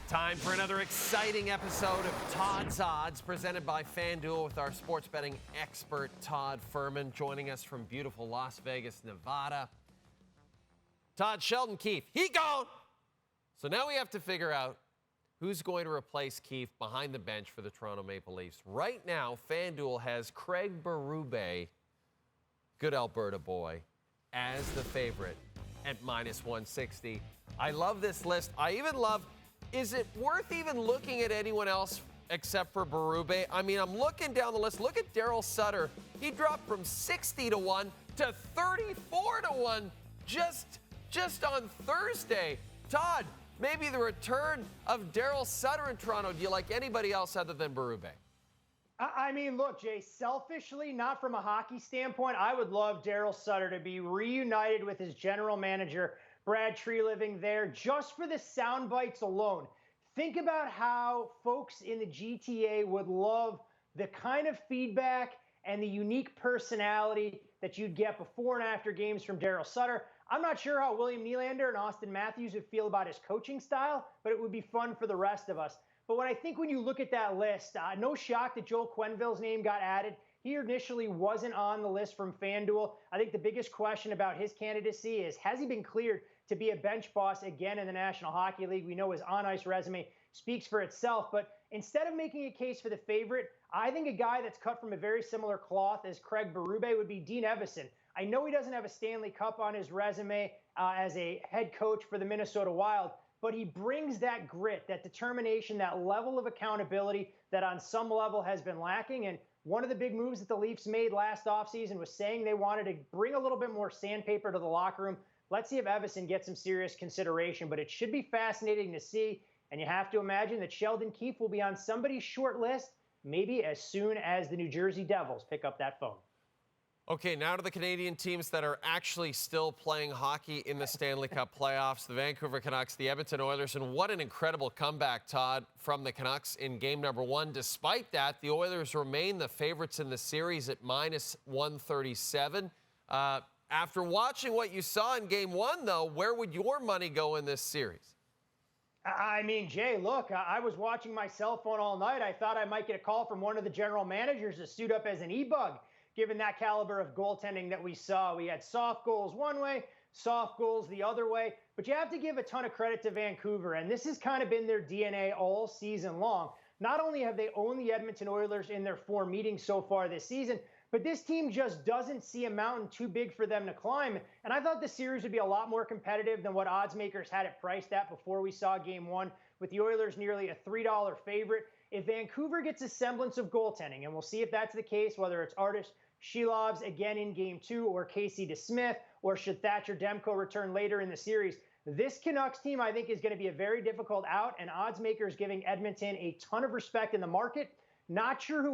Time for another exciting episode of Todd's Odds, presented by FanDuel with our sports betting expert, Todd Fuhrman, joining us from beautiful Las Vegas, Nevada. Todd, Sheldon Keefe, he gone! So now we have to figure out who's going to replace Keefe behind the bench for the Toronto Maple Leafs. Right now, FanDuel has Craig Berube, good Alberta boy, as the favorite at -160. I love this list. I even love, is it worth even looking at anyone else except for Berube? I mean, I'm looking down the list. Look at Daryl Sutter. He dropped from 60-1 to 34-1 just on Thursday. Todd, maybe the return of Daryl Sutter in Toronto. Do you like anybody else other than Berube? I mean, look, Jay, selfishly, not from a hockey standpoint, I would love Daryl Sutter to be reunited with his general manager, Brad Treliving, there just for the sound bites alone. Think about how folks in the GTA would love the kind of feedback and the unique personality that you'd get before and after games from Daryl Sutter. I'm not sure how William Nylander and Austin Matthews would feel about his coaching style, but it would be fun for the rest of us. But when I think when you look at that list, no shock that Joel Quenneville's name got added. He initially wasn't on the list from FanDuel. I think the biggest question about his candidacy is, has he been cleared to be a bench boss again in the National Hockey League? We know his on-ice resume speaks for itself. But instead of making a case for the favorite, I think a guy that's cut from a very similar cloth as Craig Berube would be Dean Evason. I know he doesn't have a Stanley Cup on his resume as a head coach for the Minnesota Wild, but he brings that grit, that determination, that level of accountability that on some level has been lacking. And one of the big moves that the Leafs made last offseason was saying they wanted to bring a little bit more sandpaper to the locker room. Let's see if Evason gets some serious consideration, but it should be fascinating to see. And you have to imagine that Sheldon Keefe will be on somebody's short list maybe as soon as the New Jersey Devils pick up that phone. Okay, now to the Canadian teams that are actually still playing hockey in the Stanley Cup playoffs, the Vancouver Canucks, the Edmonton Oilers, and what an incredible comeback, Todd, from the Canucks in game number one. Despite that, the Oilers remain the favorites in the series at -137. After watching what you saw in game one, though, where would your money go in this series? I mean, Jay, look, I was watching my cell phone all night. I thought I might get a call from one of the general managers to suit up as an e-bug, given that caliber of goaltending that we saw. We had soft goals one way, soft goals the other way. But you have to give a ton of credit to Vancouver, and this has kind of been their DNA all season long. Not only have they owned the Edmonton Oilers in their 4 meetings so far this season, but this team just doesn't see a mountain too big for them to climb. And I thought the series would be a lot more competitive than what odds makers had it priced at before we saw game one, with the Oilers nearly a $3 favorite. If Vancouver gets a semblance of goaltending, and we'll see if that's the case, whether it's Artis Shilov's again in game two, or Casey DeSmith, or should Thatcher Demko return later in the series, this Canucks team, I think, is going to be a very difficult out, and odds makers giving Edmonton a ton of respect in the market. Not sure who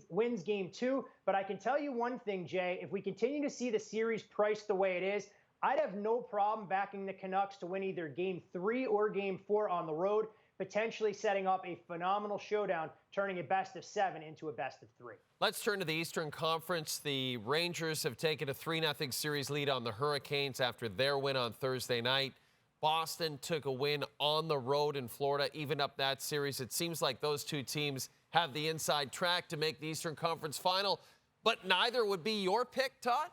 wins game two, but I can tell you one thing, Jay. If we continue to see the series priced the way it is, I'd have no problem backing the Canucks to win either game 3 or game 4 on the road, potentially setting up a phenomenal showdown, turning a best-of-7 into a best-of-3. Let's turn to the Eastern Conference. The Rangers have taken a 3-0 series lead on the Hurricanes after their win on Thursday night. Boston took a win on the road in Florida, evened up that series. It seems like those two teams have the inside track to make the Eastern Conference final, but neither would be your pick, Todd?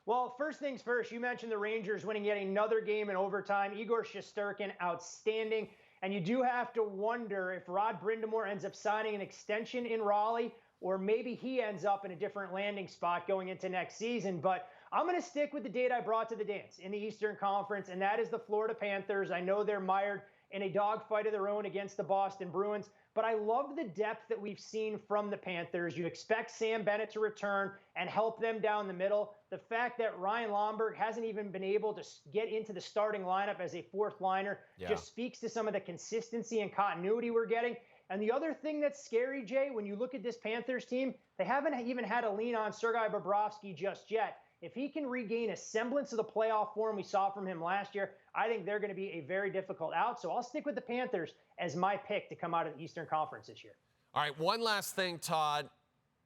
Well, first things first, you mentioned the Rangers winning yet another game in overtime. Igor Shesterkin, outstanding. And you do have to wonder if Rod Brind'Amour ends up signing an extension in Raleigh, or maybe he ends up in a different landing spot going into next season. But I'm going to stick with the date I brought to the dance in the Eastern Conference, and that is the Florida Panthers. I know they're mired in a dogfight of their own against the Boston Bruins, but I love the depth that we've seen from the Panthers. You expect Sam Bennett to return and help them down the middle. The fact that Ryan Lomberg hasn't even been able to get into the starting lineup as a fourth liner just speaks to some of the consistency and continuity we're getting. And the other thing that's scary, Jay, when you look at this Panthers team, they haven't even had a lean on Sergei Bobrovsky just yet. If he can regain a semblance of the playoff form we saw from him last year, I think they're going to be a very difficult out. So I'll stick with the Panthers as my pick to come out of the Eastern Conference this year. All right, one last thing, Todd.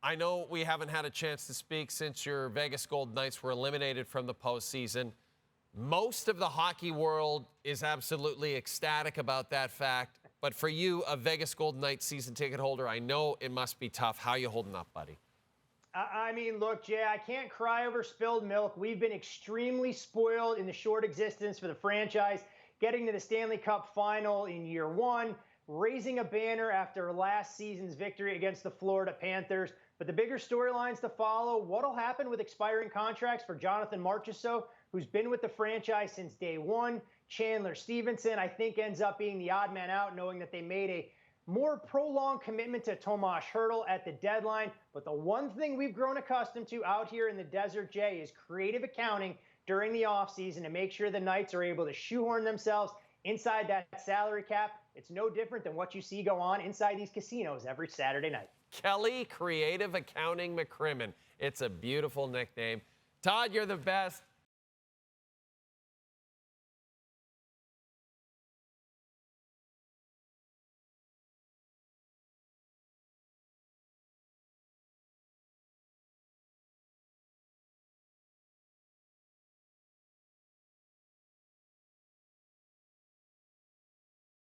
I know we haven't had a chance to speak since your Vegas Golden Knights were eliminated from the postseason. Most of the hockey world is absolutely ecstatic about that fact. But for you, a Vegas Golden Knights season ticket holder, I know it must be tough. How you holding up, buddy? I mean, look, Jay, I can't cry over spilled milk. We've been extremely spoiled in the short existence for the franchise, getting to the Stanley Cup final in year one, raising a banner after last season's victory against the Florida Panthers. But the bigger storylines to follow, what'll happen with expiring contracts for Jonathan Marchessault, who's been with the franchise since day one. Chandler Stevenson, I think, ends up being the odd man out, knowing that they made a more prolonged commitment to Tomas Hertl at the deadline. But the one thing we've grown accustomed to out here in the desert, Jay, is creative accounting during the offseason to make sure the Knights are able to shoehorn themselves inside that salary cap. It's no different than what you see go on inside these casinos every Saturday night. Kelly Creative Accounting McCrimmon. It's a beautiful nickname. Todd, you're the best.